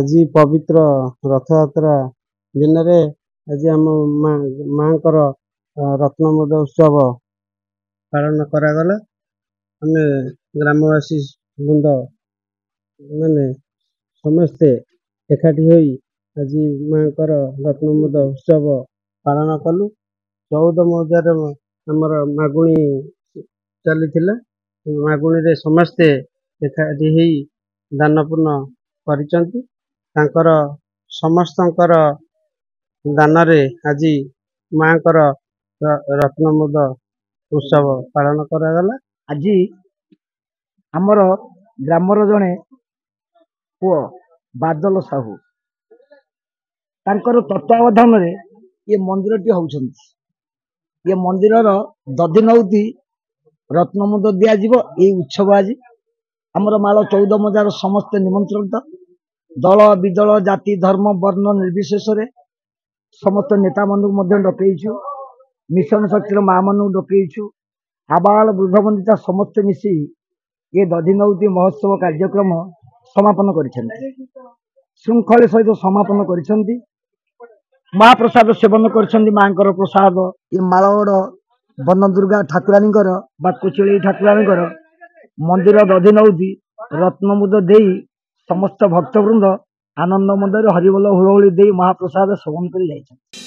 ଆଜି ପବିତ୍ର ରଥଯାତ୍ରା ଦିନରେ ଆଜି ଆମ ମାଙ୍କର ରତ୍ନମୋଦ ଉତ୍ସବ ପାଳନ କରାଗଲା। ଆମେ ଗ୍ରାମବାସୀ ବୃନ୍ଦ ମାନେ ସମସ୍ତେ ଏକାଠି ହୋଇ ଆଜି ମାଙ୍କର ରତ୍ନମୋଦ ଉତ୍ସବ ପାଳନ କଲୁ। 14 ମୌଜାରେ ଆମର ମାଗୁଣି ଚାଲିଥିଲା। ମାଗୁଣିରେ ସମସ୍ତେ ଏକାଠି ହେଇ ଦାନ ପୂର୍ଣ୍ଣ କରିଛନ୍ତି। ତାଙ୍କର ସମସ୍ତଙ୍କର ଦାନରେ ଆଜି ମାଙ୍କର ରତ୍ନମୋଦ ଉତ୍ସବ ପାଳନ କରାଗଲା। ଆଜି ଆମର ଗ୍ରାମର ଜଣେ ପୁଅ ବାଦଲ ସାହୁ ତାଙ୍କର ତତ୍ତ୍ୱାବଧାନରେ ये मंदिरटी होउछंती। ये मंदिरर दधिनौती रत्नमुद दियाजिबो। ये उत्सव आज आमर माल 14 मजार समस्त निमंत्रित दल विदल जाति धर्म वर्ण निर्विशेष समस्त नेता मानू डकईछु। मिशन शक्तिर माँ मानू डकईछु। आबाल वृद्ध बंदिता समस्त मिसी ये दधिनौती महोत्सव कार्यक्रम समापन करिसेंती। श्रृंखला सहित समापन करिसेंती। महाप्रसाद सेवन करछंती। मांकर प्रसाद ये मालगड़ बन दुर्गा ठाकुरानी कुचली ठाकुरानी मंदिर दधिनौती रत्नमुद देई समस्त भक्तवृंद आनंद मंदिर हरिबोल हुलहुली देई महाप्रसाद सेवन कर जाइछंती।